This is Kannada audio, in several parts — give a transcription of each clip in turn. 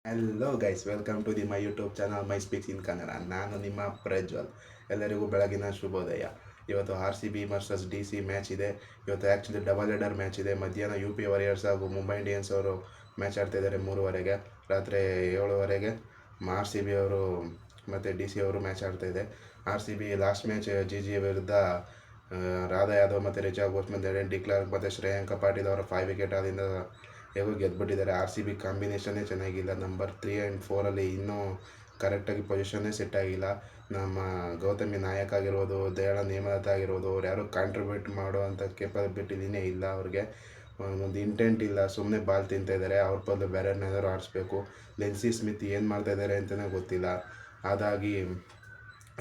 Hello guys, welcome to my YouTube channel my speaks in Kannada. ನಾನು ನಿಮ್ಮ ಪ್ರಜ್ವಲ್. ಎಲ್ಲರಿಗೂ ಬೆಳಗಿನ ಶುಭೋದಯ. ಇವತ್ತು RCB ವರ್ಸಸ್ DC ಮ್ಯಾಚ್ ಇದೆ. ಇವತ್ತು ಆ್ಯಕ್ಚುಲಿ ಡಬಲ್ ಹೆಡರ್ ಮ್ಯಾಚ್ ಇದೆ. ಮಧ್ಯಾಹ್ನ UP ವಾರಿಯರ್ಸ್ ಹಾಗೂ ಮುಂಬೈ ಇಂಡಿಯನ್ಸ್ ಅವರು ಮ್ಯಾಚ್ ಆಡ್ತಾ ಇದ್ದಾರೆ 3:30ಗೆ. ರಾತ್ರಿ 7:15ಗೆ RCB ಅವರು ಮತ್ತು DC ಅವರು ಮ್ಯಾಚ್ ಆಡ್ತಾ ಇದೆ. RCB ಲಾಸ್ಟ್ ಮ್ಯಾಚ್ GG ವಿರುದ್ಧ ರಾಧಾ ಯಾದವ್ ಮತ್ತು ರಿಚಾ ಘೋಷ್ ಮತ್ತು ಡಿಕ್ಲಾರ್ಕ್ ಮತ್ತು ಶ್ರೇಯಾಂಕ ಪಾಟೀಲ್ ಅವರ 5 ವಿಕೆಟ್ ಆದಿಂದ ಹೇಗೋ ಗೆದ್ದುಬಿಟ್ಟಿದ್ದಾರೆ. RCB ಕಾಂಬಿನೇಷನ್ನೇ ಚೆನ್ನಾಗಿಲ್ಲ. ನಂಬರ್ 3 ಆ್ಯಂಡ್ 4ಅಲ್ಲಿ ಇನ್ನೂ ಕರೆಕ್ಟಾಗಿ ಪೊಸಿಷನ್ನೇ ಸೆಟ್ ಆಗಿಲ್ಲ. ನಮ್ಮ ಗೌತಮಿ ನಾಯಕ್ ಆಗಿರ್ಬೋದು, ದಯಾಳ್ ನೇಮಲತಾ ಆಗಿರ್ಬೋದು, ಅವ್ರು ಯಾರು ಕಾಂಟ್ರಿಬ್ಯೂಟ್ ಮಾಡೋ ಅಂಥ ಕೇಪಬಿಲಿಟಿನೇ ಇಲ್ಲ. ಅವ್ರಿಗೆ ಒಂದು ಇಂಟೆಂಟ್ ಇಲ್ಲ, ಸುಮ್ಮನೆ ಬಾಲ್ ತಿಂತಾಯಿದ್ದಾರೆ. ಅವ್ರ ಬದಲು ಬೇರೆಯವ್ರನ್ನೇನಾದ್ರು ಆಡಿಸ್ಬೇಕು. ಲೆನ್ಸಿ ಸ್ಮಿತ್ ಏನು ಮಾಡ್ತಾಯಿದ್ದಾರೆ ಅಂತಲೇ ಗೊತ್ತಿಲ್ಲ. ಅದಾಗಿ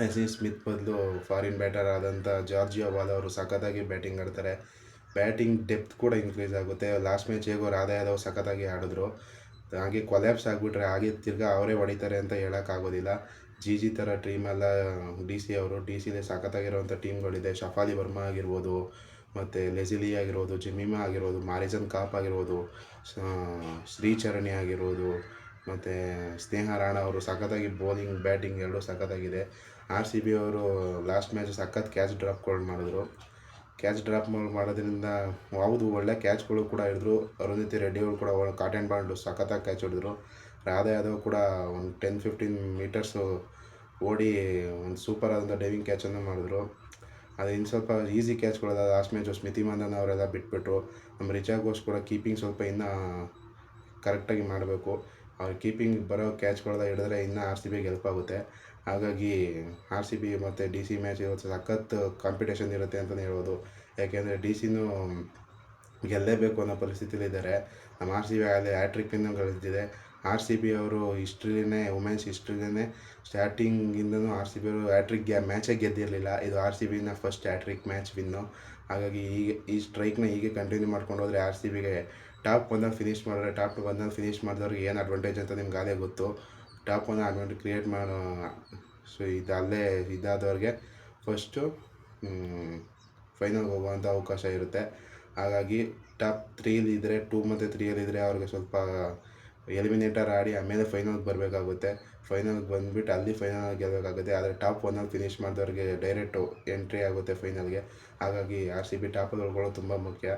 ಲೆನ್ಸಿ ಸ್ಮಿತ್ ಬದಲು ಫಾರಿನ್ ಬ್ಯಾಟರ್ ಆದಂಥ ಜಾರ್ಜಿಯೋ ವಾಲ್ ಅವರು ಸಖತ್ತಾಗಿ ಬ್ಯಾಟಿಂಗ್ ಆಡ್ತಾರೆ. ಬ್ಯಾಟಿಂಗ್ ಡೆಪ್ತ್ ಕೂಡ ಇನ್ಕ್ರೀಸ್ ಆಗುತ್ತೆ. ಲಾಸ್ಟ್ ಮ್ಯಾಚ್ ಹೇಗೋ ರಾಧಾ ಯಾದವ್ ಸಖತ್ತಾಗಿ ಆಡಿದ್ರು. ಹಾಗೆ ಕೊಲ್ಯಾಪ್ಸ್ ಆಗಿಬಿಟ್ರೆ ಹಾಗೆ ತಿರ್ಗಾ ಅವರೇ ಹೊಡಿತಾರೆ ಅಂತ ಹೇಳೋಕ್ಕಾಗೋದಿಲ್ಲ. GG ಥರ ಟೀಮೆಲ್ಲ DC ಅವರು DCಲಿ ಸಖತ್ತಾಗಿರೋವಂಥ ಟೀಮ್ಗಳಿದೆ. ಶಫಾಲಿ ವರ್ಮಾ ಆಗಿರ್ಬೋದು, ಮತ್ತು ಲೆಸಿಲಿ ಆಗಿರ್ಬೋದು, ಜೆಮಿಮಾ ಆಗಿರ್ಬೋದು, ಮಾರಿಸನ್ ಕಾಪ್ ಆಗಿರ್ಬೋದು, ಶ್ರೀಚರಣಿ ಆಗಿರ್ಬೋದು, ಮತ್ತು ಸ್ನೇಹ ರಾಣಾ ಅವರು ಸಖತ್ತಾಗಿ ಬೌಲಿಂಗ್ ಬ್ಯಾಟಿಂಗ್ ಎರಡೂ ಸಖತ್ತಾಗಿದೆ. RCB ಅವರು ಲಾಸ್ಟ್ ಮ್ಯಾಚ್ ಸಖತ್ ಕ್ಯಾಚ್ ಡ್ರಾಪ್ಗಳು ಮಾಡಿದ್ರು. ಕ್ಯಾಚ್ ಡ್ರಾಪ್ ಮಾಡೋದ್ರಿಂದ ಹೌದು, ಒಳ್ಳೆ ಕ್ಯಾಚ್ಗಳು ಕೂಡ ಹಿಡಿದ್ರು. ಅರುಂಧತಿ ರೆಡ್ಡಿ ಅವರು ಕೂಡ ಕಾಟನ್ ಬಾಲ್ ಸಖತ್ತಾಗಿ ಕ್ಯಾಚ್ ಹಿಡಿದ್ರು. ರಾಧಾ ಯಾದವ್ ಕೂಡ ಒಂದು 10-15 ಮೀಟರ್ಸು ಓಡಿ ಒಂದು ಸೂಪರ್ ಆದಂಥ ಡೈವಿಂಗ್ ಕ್ಯಾಚನ್ನು ಮಾಡಿದ್ರು. ಅದು ಇನ್ನು ಸ್ವಲ್ಪ ಈಸಿ ಕ್ಯಾಚ್ಗಳದ. ಲಾಸ್ಟ್ ಮ್ಯಾಚು ಸ್ಮಿತಿ ಮಂದನ್ ಅವರೆಲ್ಲ ಬಿಟ್ಬಿಟ್ರು. ನಮ್ಮ ರಿಚಾ ಘೋಷ್ ಕೂಡ ಕೀಪಿಂಗ್ ಸ್ವಲ್ಪ ಇನ್ನೂ ಕರೆಕ್ಟಾಗಿ ಮಾಡಬೇಕು. ಅವ್ರು ಕೀಪಿಂಗ್ ಬರೋ ಕ್ಯಾಚ್ಗಳೆಲ್ಲ ಹಿಡಿದ್ರೆ ಇನ್ನೂ RCB ಗೆಲ್ಪಾಗುತ್ತೆ. ಹಾಗಾಗಿ RCB ಮತ್ತು DC ಮ್ಯಾಚ್ ಇವತ್ತು ಸಖತ್ ಕಾಂಪಿಟೇಷನ್ ಇರುತ್ತೆ ಅಂತಲೇ ಹೇಳ್ಬೋದು. ಯಾಕೆಂದರೆ DCನೂ ಗೆಲ್ಲೇಬೇಕು ಅನ್ನೋ ಪರಿಸ್ಥಿತಿಲಿದ್ದಾರೆ. ನಮ್ಮ RCB ಅಲ್ಲಿ ಹ್ಯಾಟ್ರಿಕ್ಕನ್ನು ಗಳಿಸಿದೆ. RCB ಅವರು ಹಿಸ್ಟ್ರಿಲೇ ವುಮೆನ್ಸ್ ಹಿಸ್ಟ್ರಿಲೇ ಸ್ಟಾರ್ಟಿಂಗಿಂದನೂ RCB ಅವರು ಹ್ಯಾಟ್ರಿಕ್ ಮ್ಯಾಚೇ ಗೆದ್ದಿರಲಿಲ್ಲ. ಇದು RCBನ ಫಸ್ಟ್ ಹ್ಯಾಟ್ರಿಕ್ ಮ್ಯಾಚ್ ವಿನ್ನು. ಹಾಗಾಗಿ ಈ ಸ್ಟ್ರೈಕ್ನ ಹೀಗೆ ಕಂಟಿನ್ಯೂ ಮಾಡ್ಕೊಂಡು ಹೋದರೆ RCBಗೆ ಟಾಪ್ 1 ಫಿನಿಷ್ ಮಾಡಿದ್ರೆ, ಟಾಪ್ 1 ಫಿನಿಷ್ ಮಾಡಿದವ್ರಿಗೆ ಏನು ಅಡ್ವಾಂಟೇಜ್ ಅಂತ ನಿಮ್ಗೆ ಅದೇ ಗೊತ್ತು. ಟಾಪ್ 1 ಅಡ್ವಾಂಟೇಜ್ ಕ್ರಿಯೇಟ್ ಮಾಡೋ ಇದು ಅಲ್ಲೇ ಇದಾದವ್ರಿಗೆ ಫಸ್ಟು ಫೈನಲ್ಗೆ ಹೋಗುವಂಥ ಅವಕಾಶ ಇರುತ್ತೆ. ಹಾಗಾಗಿ ಟಾಪ್ 3 2 ಮತ್ತು 3 ಅವ್ರಿಗೆ ಸ್ವಲ್ಪ ಎಲಿಮಿನೇಟರ್ ಆಡಿ ಆಮೇಲೆ ಫೈನಲ್ಗೆ ಬರಬೇಕಾಗುತ್ತೆ. ಫೈನಲ್ಗೆ ಬಂದುಬಿಟ್ಟು ಅಲ್ಲಿ ಫೈನಲ್ ಗೆಲ್ಲಬೇಕಾಗುತ್ತೆ. ಆದರೆ ಟಾಪ್ 1 ಫಿನಿಷ್ ಮಾಡಿದವ್ರಿಗೆ ಡೈರೆಕ್ಟು ಎಂಟ್ರಿ ಆಗುತ್ತೆ ಫೈನಲ್ಗೆ. ಹಾಗಾಗಿ RCB ಟಾಪಲ್ಲಿ ಉಳ್ಕೊಳ್ಳೋದು ತುಂಬ ಮುಖ್ಯ.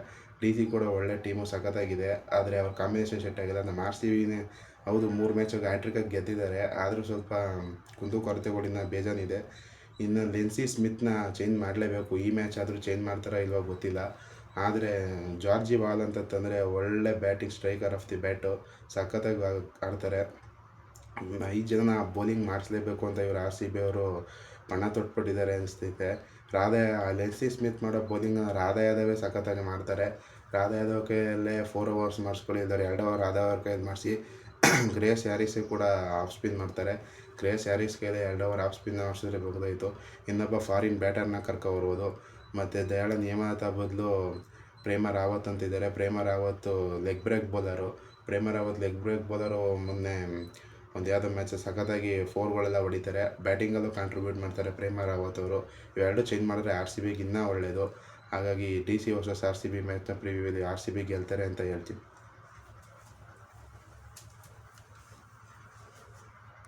DC ಕೂಡ ಒಳ್ಳೆ ಟೀಮು, ಸಖತ್ತಾಗಿದೆ. ಆದರೆ ಅವ್ರ ಕಾಂಬಿನೇಷನ್ ಸೆಟ್ ಆಗಿಲ್ಲ. ನಮ್ಮ RCBನೇ ಹೌದು 3 ಮ್ಯಾಚಾಗಿ ಹ್ಯಾಟ್ರಿಕಾಗಿ ಗೆದ್ದಿದ್ದಾರೆ. ಆದರೂ ಸ್ವಲ್ಪ ಕುಂದುಕೊರತೆಗಳಿಂದ ಬೇಜಾನಿದೆ. ಇನ್ನು ಲೆನ್ಸಿ ಸ್ಮಿತ್ನ ಚೇಂಜ್ ಮಾಡಲೇಬೇಕು. ಈ ಮ್ಯಾಚ್ ಆದರೂ ಚೇಂಜ್ ಮಾಡ್ತಾರಾ ಇಲ್ವೋ ಗೊತ್ತಿಲ್ಲ. ಆದರೆ ಜಾರ್ಜಿ ವಾಲ್ ಅಂತ ತಂದರೆ ಒಳ್ಳೆ batting, striker of the bat, ಸಖತ್ತಾಗಿ ಆಡ್ತಾರೆ. 5 ಜನ ಬೌಲಿಂಗ್ ಮಾಡಿಸ್ಲೇಬೇಕು ಅಂತ ಇವರು RCB ಅವರು ಪಣ ತೊಟ್ಬಿಟ್ಟಿದ್ದಾರೆ ಅನಿಸ್ತೈತೆ. ಲೆನ್ಸಿ ಸ್ಮಿತ್ ಮಾಡೋ ಬೌಲಿಂಗ್ ರಾಧಾ ಯಾದವೇ ಸಖತ್ತಾಗಿ ಮಾಡ್ತಾರೆ. ರಾಧಾ ಯಾದವ್ ಕೈಯಲ್ಲೇ 4 ಓವರ್ಸ್ ಮಾಡಿಸ್ಕೊಳ್ಳಿದ್ದಾರೆ. 2 ಓವರ್ ರಾಧಾ ಅವ್ರ ಕೈಯಲ್ಲಿ ಮಾಡಿಸಿ ಗ್ರೇಸ್ ಹ್ಯಾರಿಸೇ ಕೂಡ ಆಫ್ ಸ್ಪಿನ್ ಮಾಡ್ತಾರೆ. ಗ್ರೇಸ್ ಹ್ಯಾರಿಸ್ ಕೈಯಲ್ಲಿ 2 ಓವರ್ ಆಫ್ ಸ್ಪಿನ್ ಮಾಡಿಸಿದ್ರೆ ಬಹುದಾಯಿತು. ಇನ್ನೊಬ್ಬ ಫಾರಿನ್ ಬ್ಯಾಟರ್ನ ಕರ್ಕೊಬರ್ಬೋದು. ಮತ್ತು ದಯಾಳ ನೇಮಲತಾ ಬದಲು ಪ್ರೇಮ ರಾವತ್ ಅಂತಿದ್ದಾರೆ. ಪ್ರೇಮ ರಾವತ್ ಲೆಗ್ ಬ್ರೇಕ್ ಬೌಲರು. ಮೊನ್ನೆ ಒಂದು ಯಾವುದೋ ಮ್ಯಾಚ್ ಸಖತ್ತಾಗಿ 4ಗಳೆಲ್ಲ ಹೊಡಿತಾರೆ. ಬ್ಯಾಟಿಂಗಲ್ಲೂ ಕಾಂಟ್ರಿಬ್ಯೂಟ್ ಮಾಡ್ತಾರೆ ಪ್ರೇಮ ರಾವತ್ ಅವರು. ಇವೆರಡು ಚೇಂಜ್ ಮಾಡಿದ್ರೆ RCBಗೆ ಇನ್ನೂ ಒಳ್ಳೆಯದು. ಹಾಗಾಗಿ DC ವರ್ಸಸ್ RCB ಮ್ಯಾಚ್ನ ಪ್ರಿವ್ಯೂಲಿ RCB ಗೆಲ್ತಾರೆ ಅಂತ ಹೇಳ್ತೀನಿ.